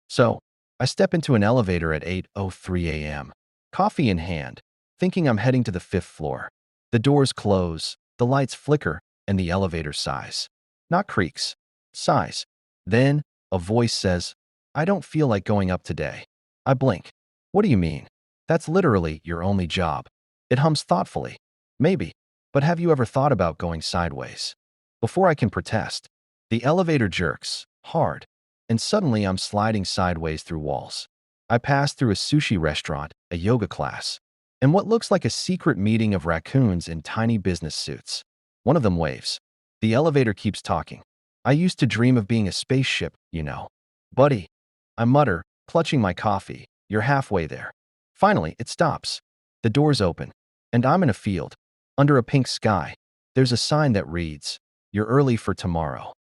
So, I step into an elevator at 8:03 a.m., coffee in hand, thinking I'm heading to the fifth floor. The doors close, the lights flicker, and the elevator sighs. Not creaks, sighs. Then, a voice says, "I don't feel like going up today." I blink. "What do you mean? That's literally your only job." It hums thoughtfully. "Maybe, but have you ever thought about going sideways?" Before I can protest, the elevator jerks, hard, and suddenly I'm sliding sideways through walls. I pass through a sushi restaurant, a yoga class, and what looks like a secret meeting of raccoons in tiny business suits. One of them waves. The elevator keeps talking. "I used to dream of being a spaceship, you know." "Buddy," I mutter, clutching my coffee. "You're halfway there." Finally, it stops. The doors open, and I'm in a field, under a pink sky. There's a sign that reads, "You're early for tomorrow."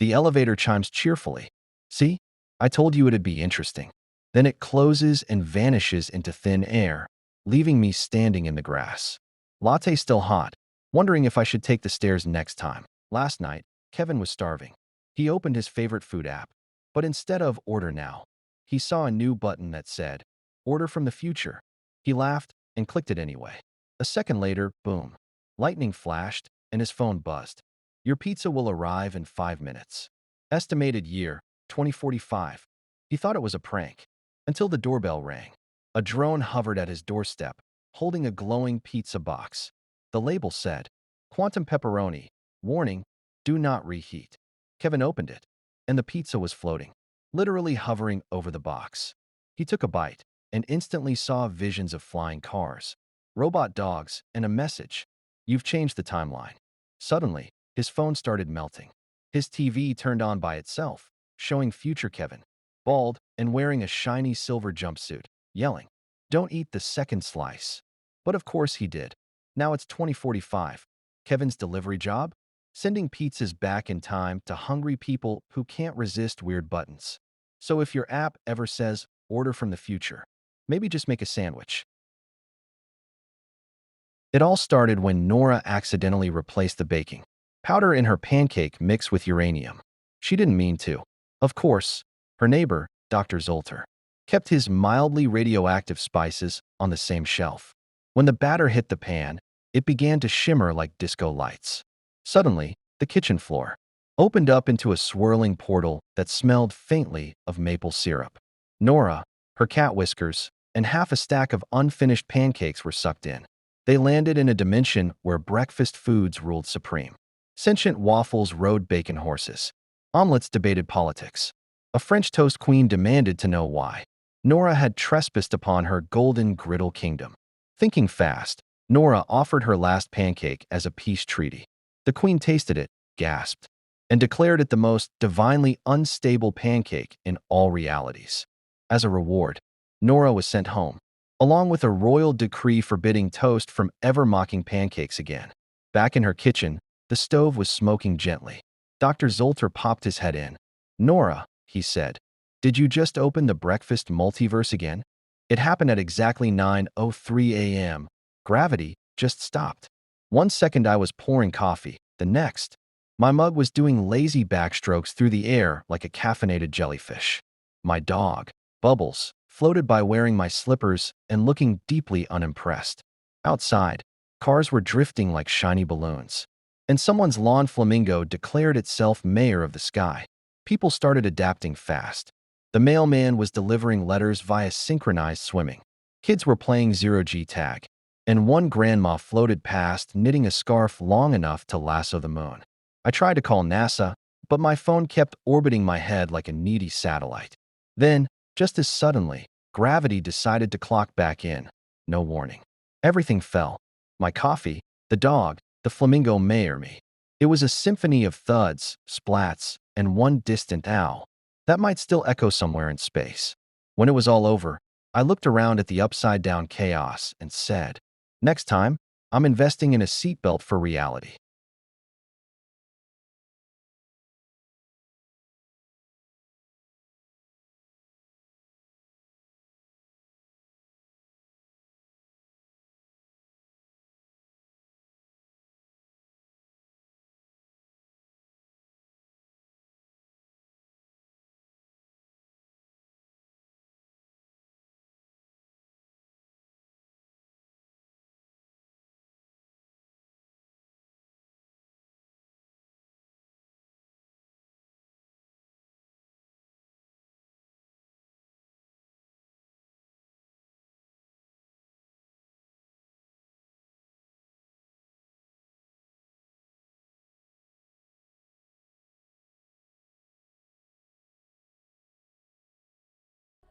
The elevator chimes cheerfully. "See? I told you it'd be interesting." Then it closes and vanishes into thin air, leaving me standing in the grass. Latte still hot, wondering if I should take the stairs next time. Last night, Kevin was starving. He opened his favorite food app, but instead of order now, he saw a new button that said, order from the future. He laughed and clicked it anyway. A second later, boom. Lightning flashed and his phone buzzed. "Your pizza will arrive in 5 minutes. Estimated year, 2045. He thought it was a prank, until the doorbell rang. A drone hovered at his doorstep, holding a glowing pizza box. The label said, "Quantum pepperoni. Warning, do not reheat." Kevin opened it, and the pizza was floating, literally hovering over the box. He took a bite and instantly saw visions of flying cars, robot dogs, and a message. "You've changed the timeline." Suddenly, his phone started melting. His TV turned on by itself, showing future Kevin, bald and wearing a shiny silver jumpsuit, yelling, "Don't eat the second slice." But of course he did. Now it's 2045. Kevin's delivery job? Sending pizzas back in time to hungry people who can't resist weird buttons. So if your app ever says, order from the future, maybe just make a sandwich. It all started when Nora accidentally replaced the baking powder in her pancake mix with uranium. She didn't mean to. Of course, her neighbor, Dr. Zolter, kept his mildly radioactive spices on the same shelf. When the batter hit the pan, it began to shimmer like disco lights. Suddenly, the kitchen floor opened up into a swirling portal that smelled faintly of maple syrup. Nora, her cat whiskers, and half a stack of unfinished pancakes were sucked in. They landed in a dimension where breakfast foods ruled supreme. Sentient waffles rode bacon horses. Omelets debated politics. A French toast queen demanded to know why Nora had trespassed upon her golden griddle kingdom. Thinking fast, Nora offered her last pancake as a peace treaty. The queen tasted it, gasped, and declared it the most divinely unstable pancake in all realities. As a reward, Nora was sent home, along with a royal decree forbidding toast from ever mocking pancakes again. Back in her kitchen, the stove was smoking gently. Dr. Zolter popped his head in. "Nora," he said, "did you just open the breakfast multiverse again?" It happened at exactly 9:03 a.m. Gravity just stopped. 1 second I was pouring coffee. The next, my mug was doing lazy backstrokes through the air like a caffeinated jellyfish. My dog, Bubbles, floated by wearing my slippers and looking deeply unimpressed. Outside, cars were drifting like shiny balloons, and someone's lawn flamingo declared itself mayor of the sky. People started adapting fast. The mailman was delivering letters via synchronized swimming. Kids were playing zero-G tag, and one grandma floated past knitting a scarf long enough to lasso the moon. I tried to call NASA, but my phone kept orbiting my head like a needy satellite. Then, just as suddenly, gravity decided to clock back in. No warning. Everything fell. My coffee, the dog, the flamingo mayor me. It was a symphony of thuds, splats, and one distant ow that might still echo somewhere in space. When it was all over, I looked around at the upside-down chaos and said, next time, I'm investing in a seatbelt for reality.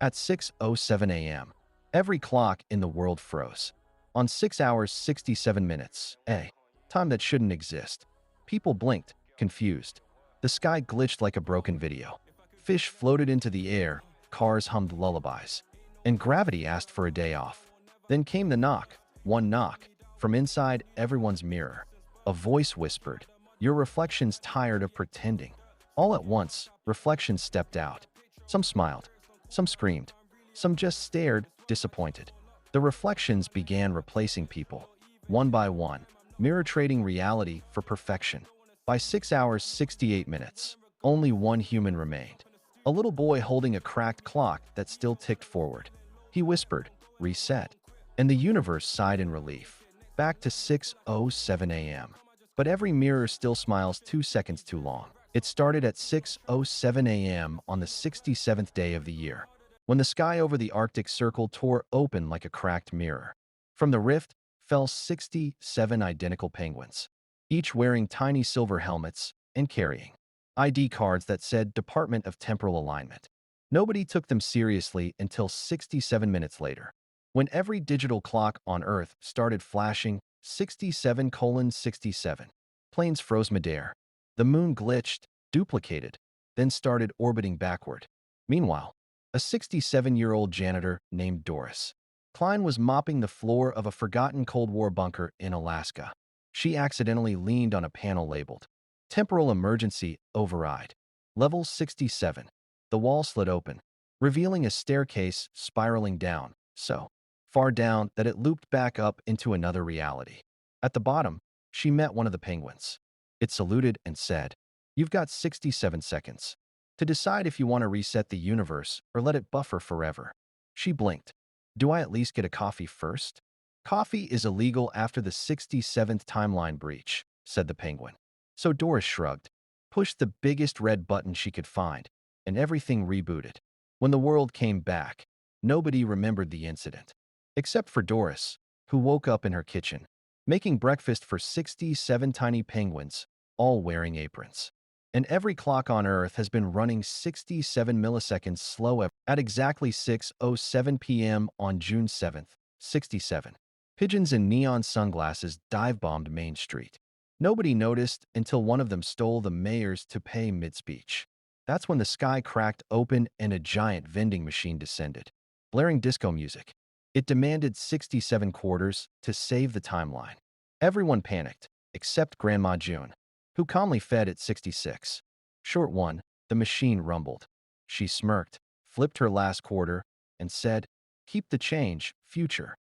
At 6:07 a.m., every clock in the world froze. On 6 hours 67 minutes, a time that shouldn't exist. People blinked, confused. The sky glitched like a broken video. Fish floated into the air, cars hummed lullabies, and gravity asked for a day off. Then came the knock, one knock, from inside everyone's mirror. A voice whispered, "Your reflection's tired of pretending." All at once, reflections stepped out. Some smiled, some screamed, some just stared, disappointed. The reflections began replacing people, one by one, mirror trading reality for perfection. By 6 hours 68 minutes, only one human remained. A little boy holding a cracked clock that still ticked forward. He whispered, "Reset." And the universe sighed in relief. Back to 6:07 a.m. But every mirror still smiles 2 seconds too long. It started at 6:07 a.m. on the 67th day of the year, when the sky over the Arctic Circle tore open like a cracked mirror. From the rift fell 67 identical penguins, each wearing tiny silver helmets and carrying ID cards that said Department of Temporal Alignment. Nobody took them seriously until 67 minutes later, when every digital clock on Earth started flashing 67:67. Planes froze midair. The moon glitched, duplicated, then started orbiting backward. Meanwhile, a 67-year-old janitor named Doris Klein was mopping the floor of a forgotten Cold War bunker in Alaska. She accidentally leaned on a panel labeled Temporal Emergency Override. Level 67. The wall slid open, revealing a staircase spiraling down, so far down that it looped back up into another reality. At the bottom, she met one of the penguins. It saluted and said, "You've got 67 seconds to decide if you want to reset the universe or let it buffer forever." She blinked. "Do I at least get a coffee first?" "Coffee is illegal after the 67th timeline breach," said the penguin. So Doris shrugged, pushed the biggest red button she could find, and everything rebooted. When the world came back, nobody remembered the incident, except for Doris, who woke up in her kitchen, making breakfast for 67 tiny penguins, all wearing aprons. And every clock on Earth has been running 67 milliseconds slow at exactly 6:07 p.m. on June 7th, 67. Pigeons in neon sunglasses dive-bombed Main Street. Nobody noticed until one of them stole the mayor's toupee mid-speech. That's when the sky cracked open and a giant vending machine descended, blaring disco music. It demanded 67 quarters to save the timeline. Everyone panicked, except Grandma June, who calmly fed at 66. Short one, the machine rumbled. She smirked, flipped her last quarter, and said, "Keep the change, future."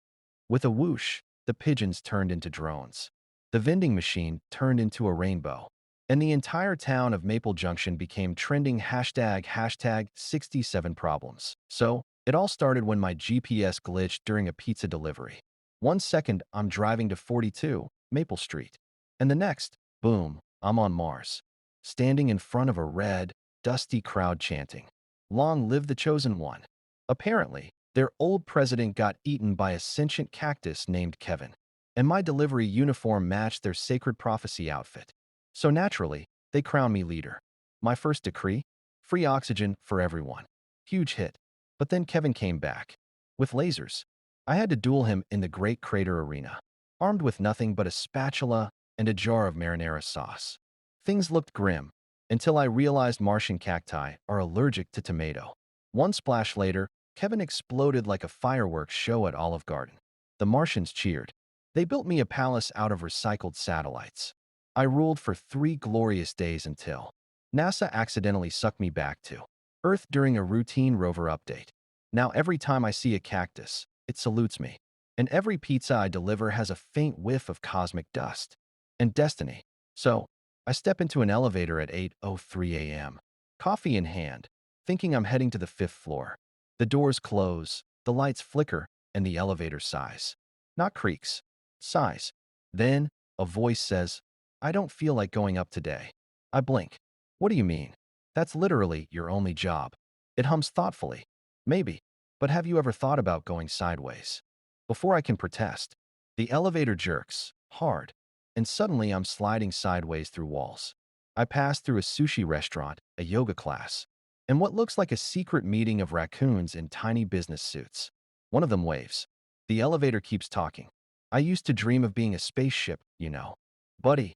With a whoosh, the pigeons turned into drones. The vending machine turned into a rainbow, and the entire town of Maple Junction became trending hashtag 67 problems. So, it all started when my GPS glitched during a pizza delivery. 1 second, I'm driving to 42 Maple Street, and the next, boom, I'm on Mars, standing in front of a red, dusty crowd chanting, "Long live the chosen one." Apparently, their old president got eaten by a sentient cactus named Kevin, and my delivery uniform matched their sacred prophecy outfit. So naturally, they crowned me leader. My first decree? Free oxygen for everyone. Huge hit. But then Kevin came back. With lasers. I had to duel him in the Great Crater Arena, armed with nothing but a spatula and a jar of marinara sauce. Things looked grim, until I realized Martian cacti are allergic to tomato. One splash later, Kevin exploded like a fireworks show at Olive Garden. The Martians cheered. They built me a palace out of recycled satellites. I ruled for 3 glorious days until NASA accidentally sucked me back to Earth during a routine rover update. Now every time I see a cactus, it salutes me. And every pizza I deliver has a faint whiff of cosmic dust and destiny. So, I step into an elevator at 8:03 a.m., coffee in hand, thinking I'm heading to the 5th floor. The doors close, the lights flicker, and the elevator sighs. Not creaks, sighs. Then, a voice says, "I don't feel like going up today." I blink. "What do you mean? That's literally your only job." It hums thoughtfully. "Maybe, but have you ever thought about going sideways?" Before I can protest, the elevator jerks, hard, and suddenly I'm sliding sideways through walls. I pass through a sushi restaurant, a yoga class, and what looks like a secret meeting of raccoons in tiny business suits. One of them waves. The elevator keeps talking. I used to dream of being a spaceship, you know. Buddy,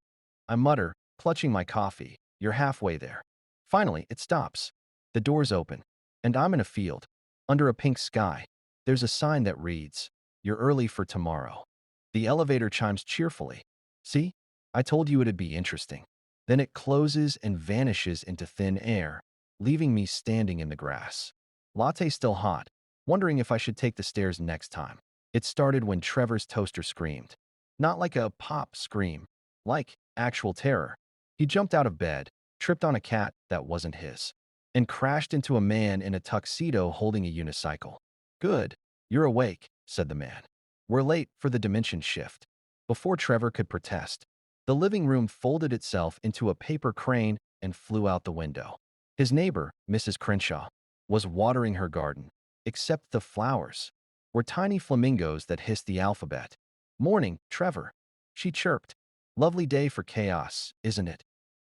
I mutter, clutching my coffee. You're halfway there. Finally, it stops. The doors open, and I'm in a field. Under a pink sky, there's a sign that reads, "You're early for tomorrow." The elevator chimes cheerfully. See? I told you it'd be interesting. Then it closes and vanishes into thin air, leaving me standing in the grass. Latte still hot, wondering if I should take the stairs next time. It started when Trevor's toaster screamed. Not like a pop scream, like actual terror. He jumped out of bed, tripped on a cat that wasn't his, and crashed into a man in a tuxedo holding a unicycle. "Good, you're awake," said the man. "We're late for the dimension shift." Before Trevor could protest, the living room folded itself into a paper crane and flew out the window. His neighbor, Mrs. Crenshaw, was watering her garden, except the flowers were tiny flamingos that hissed the alphabet. "Morning, Trevor," she chirped. "Lovely day for chaos, isn't it?"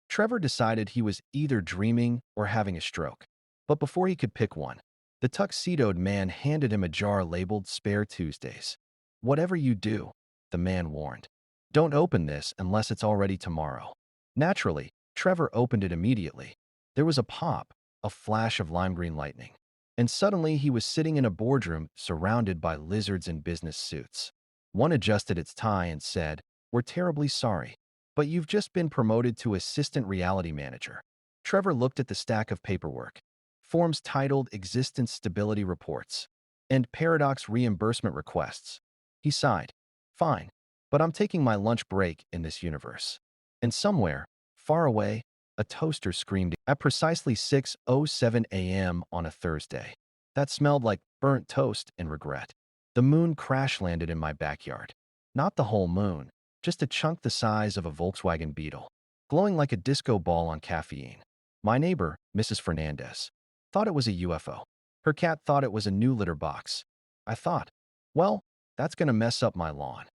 Trevor decided he was either dreaming or having a stroke. But before he could pick one, the tuxedoed man handed him a jar labeled Spare Tuesdays. "Whatever you do," the man warned, "don't open this unless it's already tomorrow." Naturally, Trevor opened it immediately. There was a pop, a flash of lime green lightning, and suddenly he was sitting in a boardroom surrounded by lizards in business suits. One adjusted its tie and said, "We're terribly sorry, but you've just been promoted to assistant reality manager." Trevor looked at the stack of paperwork, forms titled Existence Stability Reports and Paradox Reimbursement Requests. He sighed. "Fine, but I'm taking my lunch break in this universe." And somewhere, far away, a toaster screamed at precisely 6:07 a.m. on a Thursday. That smelled like burnt toast and regret. The moon crash-landed in my backyard. Not the whole moon, just a chunk the size of a Volkswagen Beetle, glowing like a disco ball on caffeine. My neighbor, Mrs. Fernandez, thought it was a UFO. Her cat thought it was a new litter box. I thought, well, that's gonna mess up my lawn.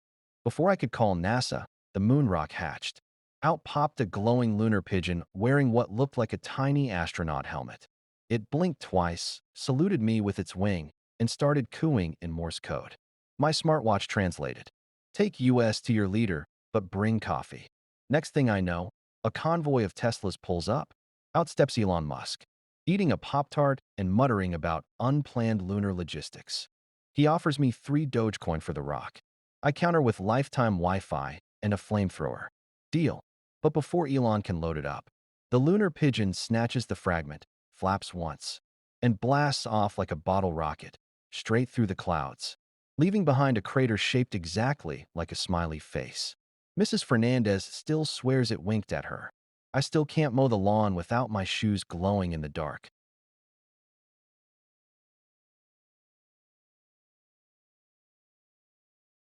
Before I could call NASA, the moon rock hatched. Out popped a glowing lunar pigeon wearing what looked like a tiny astronaut helmet. It blinked twice, saluted me with its wing, and started cooing in Morse code. My smartwatch translated, "Take US to your leader, but bring coffee." Next thing I know, a convoy of Teslas pulls up. Out steps Elon Musk, eating a Pop-Tart and muttering about unplanned lunar logistics. He offers me 3 Dogecoin for the rock. I counter with lifetime Wi-Fi and a flamethrower. Deal. But before Elon can load it up, the lunar pigeon snatches the fragment, flaps once, and blasts off like a bottle rocket, straight through the clouds, leaving behind a crater shaped exactly like a smiley face. Mrs. Fernandez still swears it winked at her. I still can't mow the lawn without my shoes glowing in the dark.